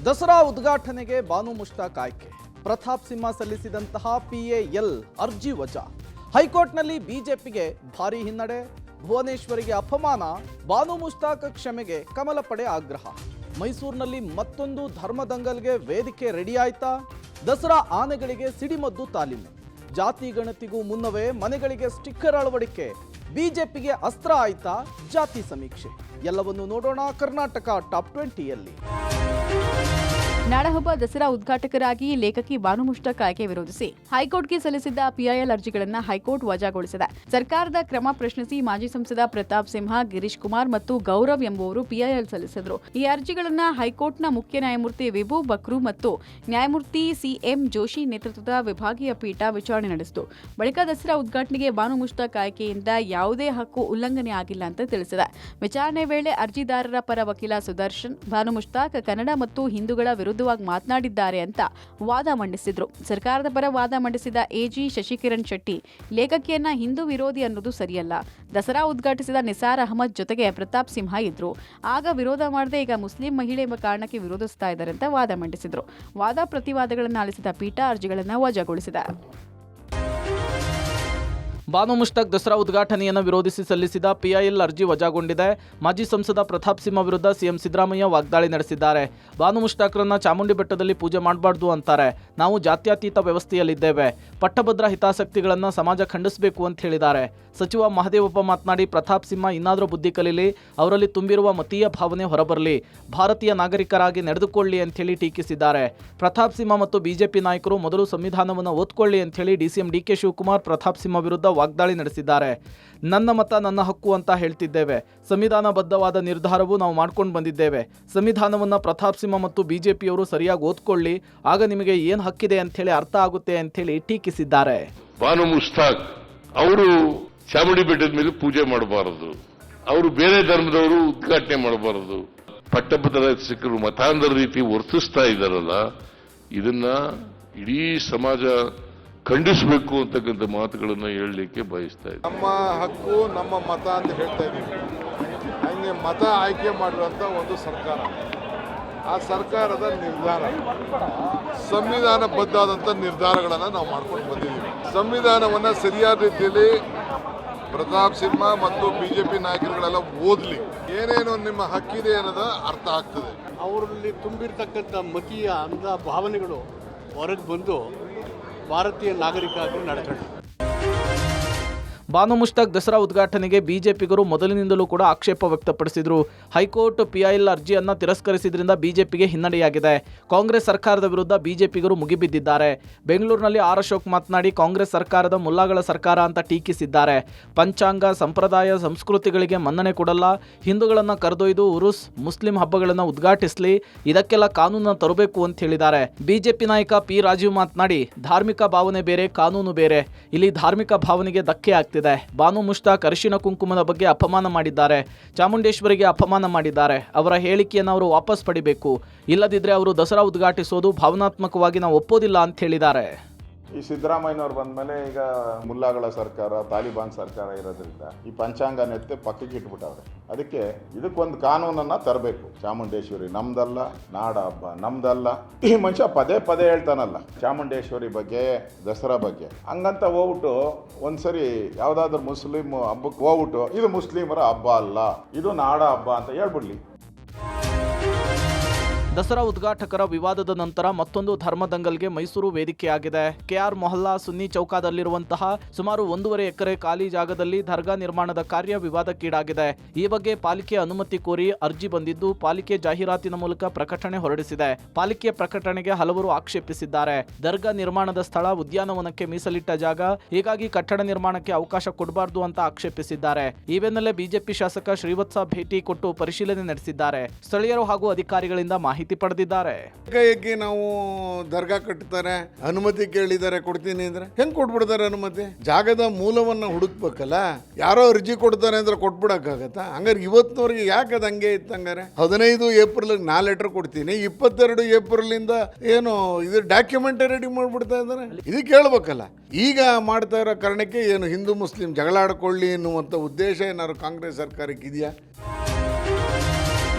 ದಸರಾ ಉದ್ಘಾಟನೆಗೆ ಬಾನು ಮುಷ್ತಾಕ್ ಆಯ್ಕೆ. ಪ್ರತಾಪ್ ಸಿಂಹ ಸಲ್ಲಿಸಿದಂತಹ PAL ಅರ್ಜಿ ವಜಾ. ಹೈಕೋರ್ಟ್ನಲ್ಲಿ ಬಿಜೆಪಿಗೆ ಭಾರೀ ಹಿನ್ನಡೆ. ಭುವನೇಶ್ವರಿಗೆ ಅಪಮಾನ. ಬಾನು ಮುಷ್ತಾಕ್ ಕ್ಷಮೆಗೆ ಕಮಲ ಪಡೆ ಆಗ್ರಹ. ಮೈಸೂರಿನಲ್ಲಿ ಮತ್ತೊಂದು ಧರ್ಮದಂಗಲ್ಗೆ ವೇದಿಕೆ ರೆಡಿ ಆಯ್ತಾ? ದಸರಾ ಆನೆಗಳಿಗೆ ಸಿಡಿಮದ್ದು ತಾಲೀಮು. ಜಾತಿ ಗಣತಿಗೂ ಮುನ್ನವೇ ಮನೆಗಳಿಗೆ ಸ್ಟಿಕ್ಕರ್ ಅಳವಡಿಕೆ. ಬಿಜೆಪಿಗೆ ಅಸ್ತ್ರ ಆಯ್ತಾ ಜಾತಿ ಸಮೀಕ್ಷೆ? ಎಲ್ಲವನ್ನು ನೋಡೋಣ ಕರ್ನಾಟಕ ಟಾಪ್ 20ಯಲ್ಲಿ. ನಾಡಹಬ್ಬ ದಸರಾ ಉದ್ಘಾಟಕರಾಗಿ ಲೇಖಕಿ ಬಾನು ಮುಷ್ತಾಕ್ ಆಯ್ಕೆ ವಿರೋಧಿಸಿ ಹೈಕೋರ್ಟ್ಗೆ ಸಲ್ಲಿಸಿದ್ದ PIL ಅರ್ಜಿಗಳನ್ನು ಹೈಕೋರ್ಟ್ ವಜಾಗೊಳಿಸಿದೆ. ಸರ್ಕಾರದ ಕ್ರಮ ಪ್ರಶ್ನಿಸಿ ಮಾಜಿ ಸಂಸದ ಪ್ರತಾಪ್ ಸಿಂಹ, ಗಿರೀಶ್ ಕುಮಾರ್ ಮತ್ತು ಗೌರವ್ ಎಂಬುವರು PIL ಸಲ್ಲಿಸಿದರು. ಈ ಅರ್ಜಿಗಳನ್ನು ಹೈಕೋರ್ಟ್ನ ಮುಖ್ಯ ನ್ಯಾಯಮೂರ್ತಿ ವಿಭು ಬಕ್ರು ಮತ್ತು ನ್ಯಾಯಮೂರ್ತಿ CM ಜೋಶಿ ನೇತೃತ್ವದ ವಿಭಾಗೀಯ ಪೀಠ ವಿಚಾರಣೆ ನಡೆಸಿತು. ಬಳಿಕ ದಸರಾ ಉದ್ಘಾಟನೆಗೆ ಬಾನು ಮುಷ್ತಾಕ್ ಆಯ್ಕೆಯಿಂದ ಯಾವುದೇ ಹಕ್ಕು ಉಲ್ಲಂಘನೆ ಆಗಿಲ್ಲ ಅಂತ ತಿಳಿಸಿದೆ. ವಿಚಾರಣೆ ವೇಳೆ ಅರ್ಜಿದಾರರ ಪರ ವಕೀಲ ಸುದರ್ಶನ್, ಬಾನು ಮುಷ್ತಾಕ್ ಕನ್ನಡ ಮತ್ತು ಹಿಂದೂಗಳ ವಿರುದ್ಧವಾಗಿ ಮಾತನಾಡಿದ್ದಾರೆ ಅಂತ ವಾದ ಮಂಡಿಸಿದ್ರು. ಸರ್ಕಾರದ ಪರ ವಾದ ಮಂಡಿಸಿದ AG ಶಶಿಕಿರಣ್ ಶೆಟ್ಟಿ, ಲೇಖಕಿಯನ್ನ ಹಿಂದೂ ವಿರೋಧಿ ಅನ್ನೋದು ಸರಿಯಲ್ಲ. ದಸರಾ ಉದ್ಘಾಟಿಸಿದ ನಿಸಾರ್ ಅಹಮದ್ ಜೊತೆಗೆ ಪ್ರತಾಪ್ ಸಿಂಹ ಇದ್ರು. ಆಗ ವಿರೋಧ ಮಾಡದೆ ಈಗ ಮುಸ್ಲಿಂ ಮಹಿಳೆ ಎಂಬ ಕಾರಣಕ್ಕೆ ವಿರೋಧಿಸ್ತಾ ಇದ್ದಾರೆ ಅಂತ ವಾದ ಮಂಡಿಸಿದ್ರು. ವಾದ ಪ್ರತಿವಾದಗಳನ್ನು ಆಲಿಸಿದ ಪೀಠ ಅರ್ಜಿಗಳನ್ನು ವಜಾಗೊಳಿಸಿದೆ. ಬಾನು ಮುಷ್ತಾಕ್ ದಸರಾ ಉದ್ಘಾಟನೆಯನ್ನು ವಿರೋಧಿಸಿ ಸಲ್ಲಿಸಿದ PIL ಅರ್ಜಿ ವಜಾಗೊಂಡಿದೆ. ಮಾಜಿ ಸಂಸದ ಪ್ರತಾಪ್ ಸಿಂಹ ವಿರುದ್ಧ CM ಸಿದ್ದರಾಮಯ್ಯ ವಾಗ್ದಾಳಿ ನಡೆಸಿದ್ದಾರೆ. ಬಾನು ಮುಷ್ತಾಕ್ರನ್ನ ಚಾಮುಂಡಿ ಬೆಟ್ಟದಲ್ಲಿ ಪೂಜೆ ಮಾಡಬಾರ್ದು ಅಂತಾರೆ. ನಾವು ಜಾತ್ಯತೀತ ವ್ಯವಸ್ಥೆಯಲ್ಲಿದ್ದೇವೆ. ಪಟ್ಟಭದ್ರ ಹಿತಾಸಕ್ತಿಗಳನ್ನು ಸಮಾಜ ಖಂಡಿಸಬೇಕು ಅಂತ ಹೇಳಿದ್ದಾರೆ. ಸಚಿವ ಮಹದೇವಪ್ಪ ಮಾತನಾಡಿ, ಪ್ರತಾಪ್ ಸಿಂಹ ಇನ್ನಾದರೂ ಬುದ್ಧಿ ಕಲೀಲಿ, ಅವರಲ್ಲಿ ತುಂಬಿರುವ ಮತೀಯ ಭಾವನೆ ಹೊರಬರಲಿ, ಭಾರತೀಯ ನಾಗರಿಕರಾಗಿ ನಡೆದುಕೊಳ್ಳಿ ಅಂತೇಳಿ ಟೀಕಿಸಿದ್ದಾರೆ. ಪ್ರತಾಪ್ ಸಿಂಹ ಮತ್ತು ಬಿಜೆಪಿ ನಾಯಕರು ಮೊದಲು ಸಂವಿಧಾನವನ್ನು ಓದ್ಕೊಳ್ಳಿ ಅಂತೇಳಿ DCM DK ಶಿವಕುಮಾರ್ ಪ್ರತಾಪ್ ಸಿಂಹ ವಿರುದ್ಧ ವಾಗ್ದಾಳಿ ನಡೆಸಿದ್ದಾರೆ. ನನ್ನ ಮತ ನನ್ನ ಹಕ್ಕು ಅಂತ ಹೇಳ್ತಿದ್ದೇವೆ. ಸಂವಿಧಾನಬದ್ಧವಾದ ನಿರ್ಧಾರವು ನಾವು ಮಾಡ್ಕೊಂಡು ಬಂದಿದ್ದೇವೆ. ಸಂವಿಧಾನವನ್ನು ಪ್ರತಾಪ್ ಸಿಂಹ ಮತ್ತು ಬಿಜೆಪಿಯವರು ಸರಿಯಾಗಿ ಓದ್ಕೊಳ್ಳಿ, ಆಗ ನಿಮಗೆ ಏನು ಹಕ್ಕಿದೆ ಅಂಥೇಳಿ ಅರ್ಥ ಆಗುತ್ತೆ ಅಂಥೇಳಿ ಟೀಕಿಸಿದ್ದಾರೆ. ಬಾನು ಮುಷ್ತಾಕ್ ಅವರು ಚಾಮುಂಡಿ ಬೆಟ್ಟದ ಮೇಲೆ ಪೂಜೆ ಮಾಡಬಾರದು, ಅವರು ಬೇರೆ ಧರ್ಮದವರು ಉದ್ಘಾಟನೆ ಮಾಡಬಾರದು, ಪಟ್ಟಭದ್ರ ಸಿಕ್ಕರು ಮತಾಂಧರ ರೀತಿ ವರ್ತಿಸ್ತಾ ಇದ್ದಾರಲ್ಲ, ಇದನ್ನ ಇಡೀ ಸಮಾಜ ಖಂಡಿಸಬೇಕು ಅಂತಕ್ಕಂಥ ಮಾತುಗಳನ್ನು ಹೇಳಲಿಕ್ಕೆ ಬಯಸ್ತಾ ಇದ್ದಾರೆ. ನಮ್ಮ ಹಕ್ಕು ನಮ್ಮ ಮತ ಅಂತ ಹೇಳ್ತಾ ಇದ್ದೀವಿ. ಹಂಗೆ ಮತ ಆಯ್ಕೆ ಮಾಡಿರುವಂಥ ಒಂದು ಸರ್ಕಾರ, ಆ ಸರ್ಕಾರದ ನಿರ್ಧಾರ, ಸಂವಿಧಾನಬದ್ಧವಾದಂಥ ನಿರ್ಧಾರಗಳನ್ನು ನಾವು ಮಾಡ್ಕೊಂಡು ಬಂದಿದ್ದೀವಿ. ಸಂವಿಧಾನವನ್ನು ಸರಿಯಾದ ರೀತಿಯಲ್ಲಿ ಪ್ರತಾಪ್ ಸಿಂಹ ಮತ್ತು ಬಿಜೆಪಿ ನಾಯಕರುಗಳೆಲ್ಲ ಓದಲಿ, ಏನೇನು ನಿಮ್ಮ ಹಕ್ಕಿದೆ ಅನ್ನೋದು ಅರ್ಥ ಆಗ್ತದೆ. ಅವರಲ್ಲಿ ತುಂಬಿರ್ತಕ್ಕಂಥ ಮತೀಯ ಅಂಧ ಭಾವನೆಗಳು ಹೊರಗೆ ಬಂದು ಭಾರತೀಯ ನಾಗರಿಕರಾಗಿ ನಡ್ಕೊಂಡು. ಬಾನು ಮುಷ್ತಾಕ್ ದಸರಾ ಉದ್ಘಾಟನೆಗೆ ಬಿಜೆಪಿಗರು ಮೊದಲಿನಿಂದಲೂ ಕೂಡ ಆಕ್ಷೇಪ ವ್ಯಕ್ತಪಡಿಸಿದರು. ಹೈಕೋರ್ಟ್ PIL ಅರ್ಜಿಯನ್ನು ತಿರಸ್ಕರಿಸಿದ್ರಿಂದ ಬಿಜೆಪಿಗೆ ಹಿನ್ನಡೆಯಾಗಿದೆ. ಕಾಂಗ್ರೆಸ್ ಸರ್ಕಾರದ ವಿರುದ್ಧ ಬಿಜೆಪಿಗರು ಮುಗಿಬಿದ್ದಿದ್ದಾರೆ. ಬೆಂಗಳೂರಿನಲ್ಲಿ R ಅಶೋಕ್ ಮಾತನಾಡಿ, ಕಾಂಗ್ರೆಸ್ ಸರ್ಕಾರದ ಮುಲ್ಲಾಗಳ ಸರ್ಕಾರ ಅಂತ ಟೀಕಿಸಿದ್ದಾರೆ. ಪಂಚಾಂಗ, ಸಂಪ್ರದಾಯ, ಸಂಸ್ಕೃತಿಗಳಿಗೆ ಮನ್ನಣೆ ಕೊಡಲ್ಲ, ಹಿಂದೂಗಳನ್ನು ಕರೆದೊಯ್ದು ಉರುಸ್, ಮುಸ್ಲಿಂ ಹಬ್ಬಗಳನ್ನು ಉದ್ಘಾಟಿಸಲಿ, ಇದಕ್ಕೆಲ್ಲ ಕಾನೂನನ್ನು ತರಬೇಕು ಅಂತ ಹೇಳಿದ್ದಾರೆ. ಬಿಜೆಪಿ ನಾಯಕ P ರಾಜೀವ್ ಮಾತನಾಡಿ, ಧಾರ್ಮಿಕ ಭಾವನೆ ಬೇರೆ, ಕಾನೂನು ಬೇರೆ. ಇಲ್ಲಿ ಧಾರ್ಮಿಕ ಭಾವನೆಗೆ ಧಕ್ಕೆ ಆಗ್ತಿದೆ. ಬಾನು ಮುಷ್ತಾಕ್ ಅರಿಶಿನ ಕುಂಕುಮದ ಬಗ್ಗೆ ಅಪಮಾನ ಮಾಡಿದ್ದಾರೆ, ಚಾಮುಂಡೇಶ್ವರಿಗೆ ಅಪಮಾನ ಮಾಡಿದ್ದಾರೆ. ಅವರ ಹೇಳಿಕೆಯನ್ನು ಅವರು ವಾಪಸ್ ಪಡಿಬೇಕು, ಇಲ್ಲದಿದ್ದರೆ ಅವರು ದಸರಾ ಉದ್ಘಾಟಿಸೋದು ಭಾವನಾತ್ಮಕವಾಗಿ ನಾವು ಒಪ್ಪೋದಿಲ್ಲ ಅಂತ ಹೇಳಿದ್ದಾರೆ. ಈ ಸಿದ್ದರಾಮಯ್ಯನವ್ರು ಬಂದ ಮೇಲೆ ಈಗ ಮುಲ್ಲಾಗಳ ಸರ್ಕಾರ, ತಾಲಿಬಾನ್ ಸರ್ಕಾರ ಇರೋದ್ರಿಂದ ಈ ಪಂಚಾಂಗನೆತ್ತೆ ಪಕ್ಕಕ್ಕೆ ಇಟ್ಬಿಟ್ಟವ್ರೆ. ಅದಕ್ಕೆ ಇದಕ್ಕೊಂದು ಕಾನೂನನ್ನು ತರಬೇಕು. ಚಾಮುಂಡೇಶ್ವರಿ ನಮ್ದಲ್ಲ, ನಾಡ ಹಬ್ಬ ನಮ್ದಲ್ಲ. ಈ ಮನುಷ್ಯ ಪದೇ ಪದೇ ಹೇಳ್ತಾನಲ್ಲ ಚಾಮುಂಡೇಶ್ವರಿ ಬಗ್ಗೆ, ದಸರಾ ಬಗ್ಗೆ, ಹಂಗಂತ ಹೋಗ್ಬಿಟ್ಟು ಒಂದ್ಸರಿ ಯಾವುದಾದ್ರೂ ಮುಸ್ಲಿಂ ಹಬ್ಬಕ್ಕೆ ಹೋಗ್ಬಿಟ್ಟು ಇದು ಮುಸ್ಲಿಮರ ಹಬ್ಬ ಅಲ್ಲ, ಇದು ನಾಡ ಹಬ್ಬ ಅಂತ ಹೇಳ್ಬಿಡ್ಲಿ. ದಸರಾ ಉದ್ಘಾಟಕರ ವಿವಾದದ ನಂತರ ಮತ್ತೊಂದು ಧರ್ಮದಂಗಲ್ಗೆ ಮೈಸೂರು ವೇದಿಕೆಯಾಗಿದೆ. KR ಮೊಹಲ್ಲಾ ಸುನ್ನಿ ಚೌಕದಲ್ಲಿರುವಂತಹ ಸುಮಾರು 1.5 ಎಕರೆ ಖಾಲಿ ಜಾಗದಲ್ಲಿ ದರ್ಗಾ ನಿರ್ಮಾಣದ ಕಾರ್ಯ ವಿವಾದಕ್ಕೀಡಾಗಿದೆ. ಈ ಬಗ್ಗೆ ಪಾಲಿಕೆ ಅನುಮತಿ ಕೋರಿ ಅರ್ಜಿ ಬಂದಿದ್ದು, ಪಾಲಿಕೆ ಜಾಹೀರಾತಿನ ಮೂಲಕ ಪ್ರಕಟಣೆ ಹೊರಡಿಸಿದೆ. ಪಾಲಿಕೆ ಪ್ರಕಟಣೆಗೆ ಹಲವರು ಆಕ್ಷೇಪಿಸಿದ್ದಾರೆ. ದರ್ಗಾ ನಿರ್ಮಾಣದ ಸ್ಥಳ ಉದ್ಯಾನವನಕ್ಕೆ ಮೀಸಲಿಟ್ಟ ಜಾಗ, ಹೀಗಾಗಿ ಕಟ್ಟಡ ನಿರ್ಮಾಣಕ್ಕೆ ಅವಕಾಶ ಕೊಡಬಾರದು ಅಂತ ಆಕ್ಷೇಪಿಸಿದ್ದಾರೆ. ಈ ಬೆನ್ನಲ್ಲೇ ಬಿಜೆಪಿ ಶಾಸಕ ಶ್ರೀವತ್ಸ ಭೇಟಿ ಕೊಟ್ಟು ಪರಿಶೀಲನೆ ನಡೆಸಿದ್ದಾರೆ. ಸ್ಥಳೀಯರು ಹಾಗೂ ಅಧಿಕಾರಿಗಳಿಂದ ಮಾಹಿತಿ ಪಡೆದಿದ್ದಾರೆ. ಏಕಾಏಕಿ ನಾವು ದರ್ಗಾ ಕಟ್ತಾರೆ, ಅನುಮತಿ ಕೇಳಿದ್ದಾರೆ, ಕೊಡ್ತೀನಿ ಅಂದ್ರೆ ಹೆಂಗ್ ಕೊಟ್ಬಿಡ್ತಾರೆ ಅನುಮತಿ? ಜಾಗದ ಮೂಲವನ್ನ ಹುಡುಕ್ಬೇಕಲ್ಲ. ಯಾರೋ ಅರ್ಜಿ ಕೊಡ್ತಾರೆ ಅಂದ್ರೆ ಕೊಟ್ಬಿಡಕ್ಕಾಗತ್ತಾ? ಹಂಗಾರೆ ಇವತ್ತಿನವರೆಗೆ ಯಾಕೆ ಅದು ಹಂಗೆ ಇತ್ತು? ಹಂಗಾರೆ 15 ಏಪ್ರಿಲ್ ನಾ ಲೆಟರ್ ಕೊಡ್ತೀನಿ, 22 ಏಪ್ರಿಲ್ ಇಂದ ಏನು ಇದು ಡಾಕ್ಯುಮೆಂಟ್ ರೆಡಿ ಮಾಡ್ಬಿಡ್ತಾ ಇದ್ದಾರೆ. ಇದು ಕೇಳ್ಬೇಕಲ್ಲ. ಈಗ ಮಾಡ್ತಾ ಇರೋ ಕಾರಣಕ್ಕೆ ಏನು ಹಿಂದೂ ಮುಸ್ಲಿಂ ಜಗಳ ಆಡ್ಕೊಳ್ಳಿ ಎನ್ನುವಂಥ ಉದ್ದೇಶ ಏನಾದ್ರು ಕಾಂಗ್ರೆಸ್ ಸರ್ಕಾರಕ್ಕೆ ಇದೆಯಾ?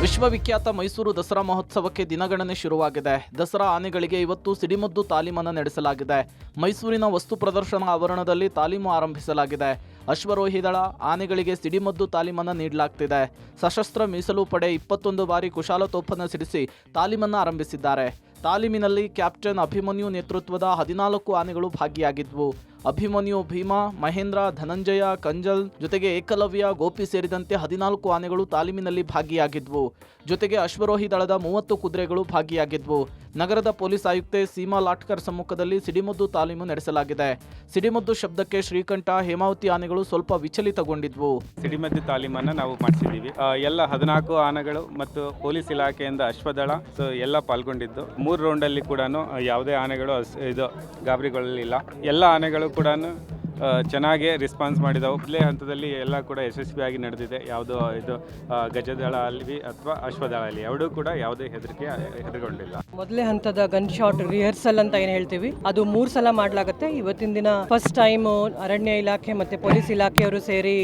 ವಿಶ್ವವಿಖ್ಯಾತ ಮೈಸೂರು ದಸರಾ ಮಹೋತ್ಸವಕ್ಕೆ ದಿನಗಣನೆ ಶುರುವಾಗಿದೆ. ದಸರಾ ಆನೆಗಳಿಗೆ ಇವತ್ತು ಸಿಡಿಮದ್ದು ತಾಲೀಮನ್ನು ನಡೆಸಲಾಗಿದೆ. ಮೈಸೂರಿನ ವಸ್ತು ಪ್ರದರ್ಶನ ಆವರಣದಲ್ಲಿ ತಾಲೀಮು ಆರಂಭಿಸಲಾಗಿದೆ. ಅಶ್ವರೋಹಿ ದಳ ಆನೆಗಳಿಗೆ ಸಿಡಿಮದ್ದು ತಾಲೀಮನ್ನು ನೀಡಲಾಗ್ತಿದೆ. ಸಶಸ್ತ್ರ ಮೀಸಲು ಪಡೆ 21 ಬಾರಿ ಕುಶಾಲತೋಪನ್ನು ಸಿಡಿಸಿ ತಾಲೀಮನ್ನು ಆರಂಭಿಸಿದ್ದಾರೆ. ತಾಲೀಮಿನಲ್ಲಿ ಕ್ಯಾಪ್ಟನ್ ಅಭಿಮನ್ಯು ನೇತೃತ್ವದ 14 ಆನೆಗಳು ಭಾಗಿಯಾಗಿದ್ವು. ಅಭಿಮನ್ಯು, ಭೀಮಾ, ಮಹೇಂದ್ರ, ಧನಂಜಯ, ಕಂಜಲ್ ಜೊತೆಗೆ ಏಕಲವ್ಯ, ಗೋಪಿ ಸೇರಿದಂತೆ 14 ಆನೆಗಳು ತಾಲೀಮಿನಲ್ಲಿ ಭಾಗಿಯಾಗಿದ್ವು. ಜೊತೆಗೆ ಅಶ್ವರೋಹಿ ದಳದ 30 ಕುದುರೆಗಳು ಭಾಗಿಯಾಗಿದ್ವು. ನಗರದ ಪೊಲೀಸ್ ಆಯುಕ್ತೆ ಸೀಮಾ ಲಾಟ್ಕರ್ ಸಮ್ಮುಖದಲ್ಲಿ ಸಿಡಿಮದ್ದು ತಾಲೀಮು ನಡೆಸಲಾಗಿದೆ. ಸಿಡಿಮದ್ದು ಶಬ್ದಕ್ಕೆ ಶ್ರೀಕಂಠ, ಹೇಮಾವತಿ ಆನೆಗಳು ಸ್ವಲ್ಪ ವಿಚಲಿತಗೊಂಡಿದ್ವು. ಸಿಡಿಮದ್ದು ತಾಲೀಮನ್ನು ನಾವು ಮಾಡಿಸಿದ್ದೀವಿ. ಎಲ್ಲ 14 ಆನೆಗಳು ಮತ್ತು ಪೊಲೀಸ್ ಇಲಾಖೆಯಿಂದ ಅಶ್ವದಳ ಎಲ್ಲ ಪಾಲ್ಗೊಂಡಿದ್ದು. 3 ರೌಂಡಲ್ಲಿ ಕೂಡ ಯಾವುದೇ ಆನೆಗಳು ಗಾಬರಿಗೊಳ್ಳಲಿಲ್ಲ. ಎಲ್ಲ ಆನೆಗಳು ಕೂಡ ಚೆನ್ನಾಗಿ ರೆಸ್ಪಾನ್ಸ್ ಮಾಡಿದವು. ಮೊದಲೇ ಹಂತದಲ್ಲಿ ಎಲ್ಲ ಕೂಡ ಯಶಸ್ವಿಯಾಗಿ ನಡೆದಿದೆ. ಯಾವುದೋ ಗಜದಳ ಅಲ್ಲಿ ಅಥವಾ ಅಶ್ವದಳ ಅಲ್ಲಿ ಎರಡೂ ಕೂಡ ಯಾವುದೇ ಹೆದರಿಕೊಂಡಿಲ್ಲ. ಮೊದಲೇ ಹಂತದ ಗನ್ ಶಾಟ್ ರಿಹರ್ಸಲ್ ಅಂತ ಏನು ಹೇಳ್ತೀವಿ, ಅದು 3 ಸಲ ಮಾಡಲಾಗುತ್ತೆ. ಇವತ್ತಿನ ದಿನ ಫಸ್ಟ್ ಟೈಮ್ ಅರಣ್ಯ ಇಲಾಖೆ ಮತ್ತೆ ಪೊಲೀಸ್ ಇಲಾಖೆಯವರು ಸೇರಿ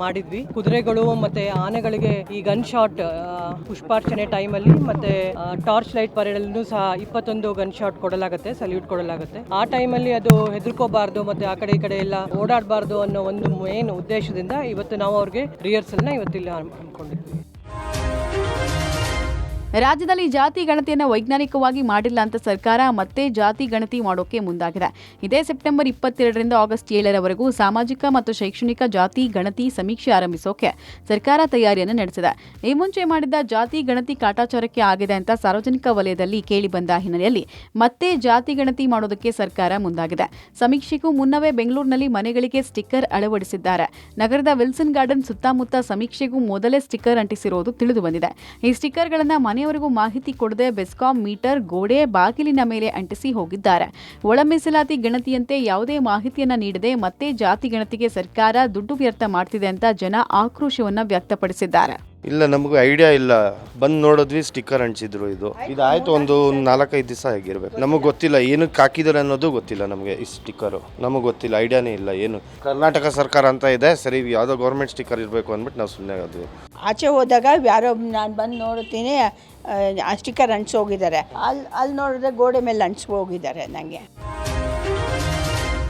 ಮಾಡಿದ್ವಿ. ಕುದುರೆಗಳು ಮತ್ತೆ ಆನೆಗಳಿಗೆ ಈ ಗನ್ ಶಾಟ್ ಪುಷ್ಪಾರ್ಚನೆ ಟೈಮಲ್ಲಿ ಮತ್ತೆ ಟಾರ್ಚ್ ಲೈಟ್ ಪರೇಡ್ ಅಲ್ಲೂ ಸಹ 21 ಗನ್ ಶಾಟ್ ಕೊಡಲಾಗುತ್ತೆ, ಸಲ್ಯೂಟ್ ಕೊಡಲಾಗುತ್ತೆ. ಆ ಟೈಮಲ್ಲಿ ಅದು ಹೆದರ್ಕೋಬಾರ್ದು ಮತ್ತೆ ಆ ಕಡೆ ಈ ಕಡೆ ಎಲ್ಲ ಓಡಾಡಬಾರ್ದು ಅನ್ನೋ ಒಂದು ಮೇನ್ ಉದ್ದೇಶದಿಂದ ಇವತ್ತು ನಾವು ಅವ್ರಿಗೆ ರಿಹರ್ಸಲ್ನ ಇವತ್ತಿಲ್ಲ ಹಮ್ಮಿಕೊಂಡಿದ್ವಿ. ರಾಜ್ಯದಲ್ಲಿ ಜಾತಿ ಗಣತಿಯನ್ನು ವೈಜ್ಞಾನಿಕವಾಗಿ ಮಾಡಿಲ್ಲ ಅಂತ ಸರ್ಕಾರ ಮತ್ತೆ ಜಾತಿ ಗಣತಿ ಮಾಡೋಕೆ ಮುಂದಾಗಿದೆ. ಇದೇ ಸೆಪ್ಟೆಂಬರ್ 22ರಿಂದ ಆಗಸ್ಟ್ 7ರವರೆಗೂ ಸಾಮಾಜಿಕ ಮತ್ತು ಶೈಕ್ಷಣಿಕ ಜಾತಿ ಗಣತಿ ಸಮೀಕ್ಷೆ ಆರಂಭಿಸೋಕೆ ಸರ್ಕಾರ ತಯಾರಿಯನ್ನು ನಡೆಸಿದೆ. ಈ ಮುಂಚೆ ಮಾಡಿದ್ದ ಜಾತಿ ಗಣತಿ ಕಾಟಾಚಾರಕ್ಕೆ ಆಗಿದೆ ಅಂತ ಸಾರ್ವಜನಿಕ ವಲಯದಲ್ಲಿ ಕೇಳಿಬಂದ ಹಿನ್ನೆಲೆಯಲ್ಲಿ ಮತ್ತೆ ಜಾತಿ ಗಣತಿ ಮಾಡೋದಕ್ಕೆ ಸರ್ಕಾರ ಮುಂದಾಗಿದೆ. ಸಮೀಕ್ಷೆಗೂ ಮುನ್ನವೇ ಬೆಂಗಳೂರಿನಲ್ಲಿ ಮನೆಗಳಿಗೆ ಸ್ಟಿಕ್ಕರ್ ಅಳವಡಿಸಿದ್ದಾರೆ. ನಗರದ ವಿಲ್ಸನ್ ಗಾರ್ಡನ್ ಸುತ್ತಮುತ್ತ ಸಮೀಕ್ಷೆಗೂ ಮೊದಲೇ ಸ್ಟಿಕ್ಕರ್ ಅಂಟಿಸಿರೋದು ತಿಳಿದು ಬಂದಿದೆ. ಈ ಸ್ಟಿಕ್ಕರ್ಗಳನ್ನು ಮನೆಯವರೆಗೂ ಮಾಹಿತಿ ಕೊಡದೆ ಬೆಸ್ಕಾಂ ಮೀಟರ್, ಗೋಡೆ, ಬಾಗಿಲಿನ ಮೇಲೆ ಅಂಟಿಸಿ ಹೋಗಿದ್ದಾರೆ. ಒಳ ಮೀಸಲಾತಿ ಗಣತಿಯಂತೆ ಯಾವುದೇ ಮಾಹಿತಿಯನ್ನ ನೀಡದೆ ಮತ್ತೆ ಜಾತಿ ಗಣತಿಗೆ ಸರ್ಕಾರ ದುಡ್ಡು ವ್ಯರ್ಥ ಮಾಡ್ತಿದೆ ಅಂತ ಜನ ಆಕ್ರೋಶವನ್ನ ವ್ಯಕ್ತಪಡಿಸಿದ್ದಾರೆ. ಇಲ್ಲ, ನಮಗೂ ಐಡಿಯಾ ಇಲ್ಲ. ಬಂದು ನೋಡಿದ್ವಿ, ಸ್ಟಿಕ್ಕರ್ ಅಂಟಿಸಿದ್ರು. ಇದಾಯ್ತು ಒಂದು 4-5 ದಿವಸ ಆಗಿರ್ಬೇಕು. ನಮಗೆ ಗೊತ್ತಿಲ್ಲ ಏನಕ್ಕೆ ಹಾಕಿದ್ದಾರೆ ಅನ್ನೋದು ಗೊತ್ತಿಲ್ಲ. ನಮಗೆ ಈ ಸ್ಟಿಕ್ಕರು ನಮಗೆ ಗೊತ್ತಿಲ್ಲ, ಐಡಿಯಾನೇ ಇಲ್ಲ. ಏನು ಕರ್ನಾಟಕ ಸರ್ಕಾರ ಅಂತ ಇದೆ, ಸರಿ ಯಾವುದೋ ಗೌರ್ಮೆಂಟ್ ಸ್ಟಿಕ್ಕರ್ ಇರಬೇಕು ಅಂದ್ಬಿಟ್ಟು ನಾವು ಸುಮ್ಮನೆ ಆದ್ವಿ. ಆಚೆ ಹೋದಾಗ ಯಾರೋ ನಾನು ಬಂದು ನೋಡ್ತೀನಿ ಆ ಸ್ಟಿಕ್ಕರ್ ಅಂಟಿಸೋಗಿದ್ದಾರೆ. ಅಲ್ಲಿ ನೋಡಿದ್ರೆ ಗೋಡೆ ಮೇಲೆ ಅಂಟಿಸ್ಕೋಗಿದ್ದಾರೆ. ನನಗೆ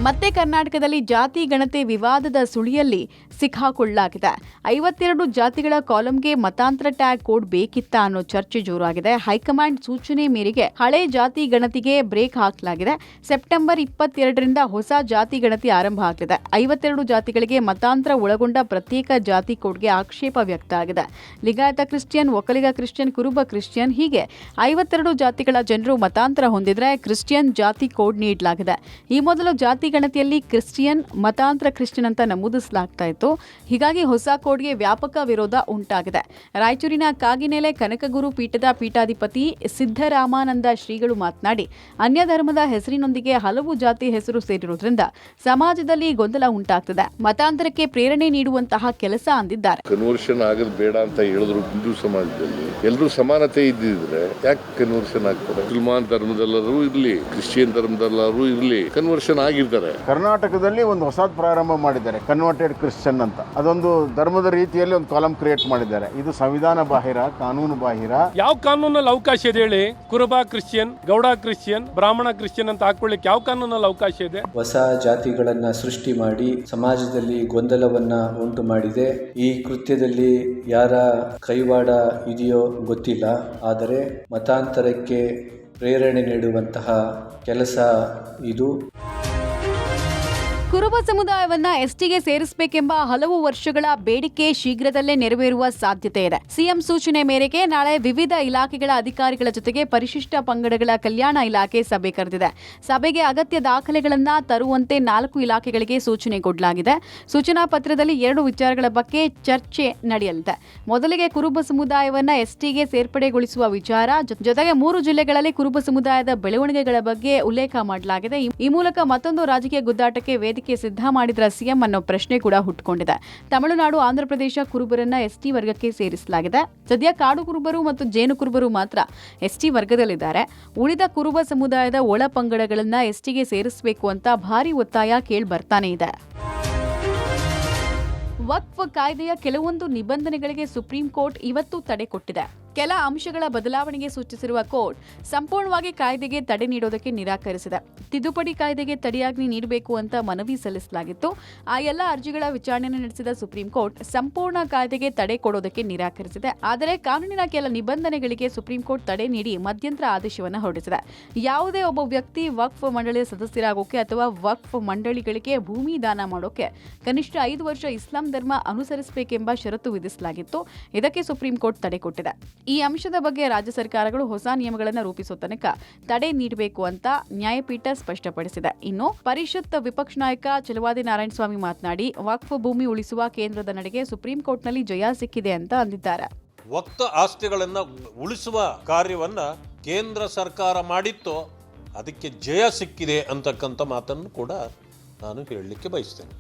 ಮತ್ತೆ ಕರ್ನಾಟಕದಲ್ಲಿ ಜಾತಿ ಗಣತಿ ವಿವಾದದ ಸುಳಿಯಲ್ಲಿ ಸಿಕ್ಕಾಕೊಳ್ಳಲಾಗಿದೆ. 52 ಜಾತಿಗಳ ಕಾಲಂಗೆ ಮತಾಂತರ ಟ್ಯಾಗ್ ಕೋಡ್ ಬೇಕಿತ್ತಾ ಅನ್ನೋ ಚರ್ಚೆ ಜೋರಾಗಿದೆ. ಹೈಕಮಾಂಡ್ ಸೂಚನೆ ಮೇರೆಗೆ ಹಳೆ ಜಾತಿ ಗಣತಿಗೆ ಬ್ರೇಕ್ ಹಾಕಲಾಗಿದೆ. ಸೆಪ್ಟೆಂಬರ್ 22ರಿಂದ ಹೊಸ ಜಾತಿ ಗಣತಿ ಆರಂಭ ಆಗಲಿದೆ. 52 ಜಾತಿಗಳಿಗೆ ಮತಾಂತರ ಒಳಗೊಂಡ ಪ್ರತ್ಯೇಕ ಜಾತಿ ಕೋಡ್ಗೆ ಆಕ್ಷೇಪ ವ್ಯಕ್ತ ಆಗಿದೆ. ಲಿಂಗಾಯತ ಕ್ರಿಶ್ಚಿಯನ್, ಒಕ್ಕಲಿಗ ಕ್ರಿಶ್ಚಿಯನ್, ಕುರುಬ ಕ್ರಿಶ್ಚಿಯನ್ ಹೀಗೆ 52 ಜಾತಿಗಳ ಜನರು ಮತಾಂತರ ಹೊಂದಿದ್ರೆ ಕ್ರಿಶ್ಚಿಯನ್ ಜಾತಿ ಕೋಡ್ ನೀಡಲಾಗಿದೆ. ಈ ಮೊದಲು ಜಾತಿ ಗಣತಿಯಲ್ಲಿ ಕ್ರಿಶ್ಚಿಯನ್, ಮತಾಂತರ ಕ್ರಿಶ್ಚಿಯನ್ ಅಂತ ನಮೂದಿಸಲಾಗ್ತಾ ಇತ್ತು. ಹೀಗಾಗಿ ಹೊಸ ಕೋಡ್ಗೆ ವ್ಯಾಪಕ ವಿರೋಧ ಉಂಟಾಗಿದೆ. ರಾಯಚೂರಿನ ಕಾಗಿನೆಲೆ ಕನಕಗುರು ಪೀಠದ ಪೀಠಾಧಿಪತಿ ಸಿದ್ದರಾಮಾನಂದ ಶ್ರೀಗಳು ಮಾತನಾಡಿ, ಅನ್ಯ ಧರ್ಮದ ಹೆಸರಿನೊಂದಿಗೆ ಹಲವು ಜಾತಿ ಹೆಸರು ಸೇರಿರುವುದರಿಂದ ಸಮಾಜದಲ್ಲಿ ಗೊಂದಲ ಉಂಟಾಗ್ತದೆ, ಮತಾಂತರಕ್ಕೆ ಪ್ರೇರಣೆ ನೀಡುವಂತಹ ಕೆಲಸ ಅಂದಿದ್ದಾರೆ. ಕನ್ವರ್ಷನ್ ಆಗೋದು ಬೇಡ ಅಂತ ಹೇಳಿದ್ರು. ಹಿಂದೂ ಸಮಾಜದಲ್ಲಿ ಎಲ್ಲರೂ ಸಮಾನತೆ ಇದ್ದಿದ್ರೆ ಯಾಕೆ ಕನ್ವರ್ಷನ್ ಆಗ್ತಾರೆ? ಮುಸಲ್ಮಾನ್ ಧರ್ಮದಲ್ಲರೂ ಇರ್ಲಿ, ಕ್ರಿಶ್ಚಿಯನ್ ಧರ್ಮದಲ್ಲರೂ ಇರ್ಲಿ, ಕನ್ವರ್ಷನ್ ಆಗಿರ್ತಾರೆ. ಕರ್ನಾಟಕದಲ್ಲಿ ಒಂದು ಹೊಸದು ಪ್ರಾರಂಭ ಮಾಡಿದ್ದಾರೆ, ಕನ್ವರ್ಟೆಡ್ ಕ್ರಿಶ್ಚಿಯನ್ ಅಂತ. ಅದೊಂದು ಧರ್ಮದ ರೀತಿಯಲ್ಲಿ ಒಂದು ಕಾಲಂ ಕ್ರಿಯೇಟ್ ಮಾಡಿದ್ದಾರೆ. ಇದು ಸಂವಿಧಾನ ಬಾಹಿರ, ಕಾನೂನು ಬಾಹಿರ. ಯಾವ ಕಾನೂನಲ್ಲಿ ಅವಕಾಶ ಇದೆ ಹೇಳಿ? ಕುರುಬ ಕ್ರಿಶ್ಚಿಯನ್, ಗೌಡ ಕ್ರಿಶ್ಚಿಯನ್, ಬ್ರಾಹ್ಮಣ ಕ್ರಿಶ್ಚಿಯನ್ ಅಂತ ಹಾಕೊಳ್ಳಿಕ್ಕೆ ಯಾವ ಕಾನೂನಲ್ಲಿ ಅವಕಾಶ ಇದೆ? ಹೊಸ ಜಾತಿಗಳನ್ನ ಸೃಷ್ಟಿ ಮಾಡಿ ಸಮಾಜದಲ್ಲಿ ಗೊಂದಲವನ್ನ ಉಂಟು ಮಾಡಿದೆ. ಈ ಕೃತ್ಯದಲ್ಲಿ ಯಾರ ಕೈವಾಡ ಇದೆಯೋ ಗೊತ್ತಿಲ್ಲ, ಆದರೆ ಮತಾಂತರಕ್ಕೆ ಪ್ರೇರಣೆ ನೀಡುವಂತಹ ಕೆಲಸ ಇದು. ಕುರುಬ ಸಮುದಾಯವನ್ನ ಎಸ್ಟಿಗೆ ಸೇರಿಸಬೇಕೆಂಬ ಹಲವು ವರ್ಷಗಳ ಬೇಡಿಕೆ ಶೀಘ್ರದಲ್ಲೇ ನೆರವೇರುವ ಸಾಧ್ಯತೆ ಇದೆ. ಸಿಎಂ ಸೂಚನೆ ಮೇರೆಗೆ ನಾಳೆ ವಿವಿಧ ಇಲಾಖೆಗಳ ಅಧಿಕಾರಿಗಳ ಜೊತೆಗೆ ಪರಿಶಿಷ್ಟ ಪಂಗಡಗಳ ಕಲ್ಯಾಣ ಇಲಾಖೆ ಸಭೆ ಕರೆದಿದೆ. ಸಭೆಗೆ ಅಗತ್ಯ ದಾಖಲೆಗಳನ್ನ ತರುವಂತೆ 4 ಇಲಾಖೆಗಳಿಗೆ ಸೂಚನೆ ಕೊಡಲಾಗಿದೆ. ಸೂಚನಾ ಪತ್ರದಲ್ಲಿ 2 ವಿಚಾರಗಳ ಬಗ್ಗೆ ಚರ್ಚೆ ನಡೆಯಲಿದೆ. ಮೊದಲಿಗೆ ಕುರುಬ ಸಮುದಾಯವನ್ನ ಎಸ್ಟಿಗೆ ಸೇರ್ಪಡೆಗೊಳಿಸುವ ವಿಚಾರ, ಜೊತೆಗೆ 3 ಜಿಲ್ಲೆಗಳಲ್ಲಿ ಕುರುಬ ಸಮುದಾಯದ ಬೆಳವಣಿಗೆಗಳ ಬಗ್ಗೆ ಉಲ್ಲೇಖ ಮಾಡಲಾಗಿದೆ. ಈ ಮೂಲಕ ಮತ್ತೊಂದು ರಾಜಕೀಯ ಗುದ್ದಾಟಕ್ಕೆ ವೇದಿಕೆ ಸಿದ್ಧ ಮಾಡಿದ್ರ ಸಿಎಂ ಅನ್ನೋ ಪ್ರಶ್ನೆ ಕೂಡ ಹುಟ್ಟುಕೊಂಡಿದೆ. ತಮಿಳುನಾಡು, ಆಂಧ್ರಪ್ರದೇಶ ಕುರುಬರನ್ನ ಎಸ್ಟಿ ವರ್ಗಕ್ಕೆ ಸೇರಿಸಲಾಗಿದೆ. ಸದ್ಯ ಕಾಡು ಕುರುಬರು ಮತ್ತು ಜೇನು ಕುರುಬರು ಮಾತ್ರ ಎಸ್ಟಿ ವರ್ಗದಲ್ಲಿದ್ದಾರೆ. ಉಳಿದ ಕುರುಬ ಸಮುದಾಯದ ಒಳ ಪಂಗಡಗಳನ್ನ ಎಸ್ಟಿಗೆ ಸೇರಿಸಬೇಕು ಅಂತ ಭಾರಿ ಒತ್ತಾಯ ಕೇಳಿ ಬರ್ತಾನೆ ಇದೆ. ವಕ್ಫ್ ಕಾಯ್ದೆಯ ಕೆಲವೊಂದು ನಿಬಂಧನೆಗಳಿಗೆ ಸುಪ್ರೀಂ ಕೋರ್ಟ್ ಇವತ್ತು ತಡೆ ಕೊಟ್ಟಿದೆ. ಕೆಲ ಅಂಶಗಳ ಬದಲಾವಣೆಗೆ ಸೂಚಿಸಿರುವ ಕೋರ್ಟ್ ಸಂಪೂರ್ಣವಾಗಿ ಕಾಯ್ದೆಗೆ ತಡೆ ನೀಡೋದಕ್ಕೆ ನಿರಾಕರಿಸಿದೆ. ತಿದ್ದುಪಡಿ ಕಾಯ್ದೆಗೆ ತಡೆಯಾಜ್ಞೆ ನೀಡಬೇಕು ಅಂತ ಮನವಿ ಸಲ್ಲಿಸಲಾಗಿತ್ತು. ಆ ಎಲ್ಲ ಅರ್ಜಿಗಳ ವಿಚಾರಣೆ ನಡೆಸಿದ ಸುಪ್ರೀಂ ಕೋರ್ಟ್ ಸಂಪೂರ್ಣ ಕಾಯ್ದೆಗೆ ತಡೆ ಕೊಡೋದಕ್ಕೆ ನಿರಾಕರಿಸಿದೆ. ಆದರೆ ಕಾನೂನಿನ ಕೆಲ ನಿಬಂಧನೆಗಳಿಗೆ ಸುಪ್ರೀಂ ಕೋರ್ಟ್ ತಡೆ ನೀಡಿ ಮಧ್ಯಂತರ ಆದೇಶವನ್ನು ಹೊರಡಿಸಿದೆ. ಯಾವುದೇ ಒಬ್ಬ ವ್ಯಕ್ತಿ ವಕ್ಫ್ ಮಂಡಳಿಯ ಸದಸ್ಯರಾಗೋಕೆ ಅಥವಾ ವಕ್ಫ್ ಮಂಡಳಿಗಳಿಗೆ ಭೂಮಿ ದಾನ ಮಾಡೋಕೆ ಕನಿಷ್ಠ 5 ವರ್ಷ ಇಸ್ಲಾಂ ಧರ್ಮ ಅನುಸರಿಸಬೇಕೆಂಬ ಷರತ್ತು ವಿಧಿಸಲಾಗಿತ್ತು. ಇದಕ್ಕೆ ಸುಪ್ರೀಂ ಕೋರ್ಟ್ ತಡೆ ಕೊಟ್ಟಿದೆ. ಈ ಅಂಶದ ಬಗ್ಗೆ ರಾಜ್ಯ ಸರ್ಕಾರಗಳು ಹೊಸ ನಿಯಮಗಳನ್ನು ರೂಪಿಸುವ ತನಕ ತಡೆ ನೀಡಬೇಕು ಅಂತ ನ್ಯಾಯಪೀಠ ಸ್ಪಷ್ಟಪಡಿಸಿದೆ. ಇನ್ನು ಪರಿಷತ್ ವಿಪಕ್ಷ ನಾಯಕ ಚಲವಾದಿ ನಾರಾಯಣಸ್ವಾಮಿ ಮಾತನಾಡಿ ವಕ್ಫ್ ಭೂಮಿ ಉಳಿಸುವ ಕೇಂದ್ರದ ನಡೆಗೆ ಸುಪ್ರೀಂ ಕೋರ್ಟ್ನಲ್ಲಿ ಜಯ ಸಿಕ್ಕಿದೆ ಅಂತ ಅಂದಿದ್ದಾರೆ. ವಕ್ಫ್ ಆಸ್ತಿಗಳನ್ನು ಉಳಿಸುವ ಕಾರ್ಯವನ್ನ ಕೇಂದ್ರ ಸರ್ಕಾರ ಮಾಡಿತ್ತು, ಅದಕ್ಕೆ ಜಯ ಸಿಕ್ಕಿದೆ ಅಂತಕ್ಕಂಥ ಮಾತನ್ನು ಕೂಡ ನಾನು ಹೇಳಲಿಕ್ಕೆ ಬಯಸ್ತೇನೆ.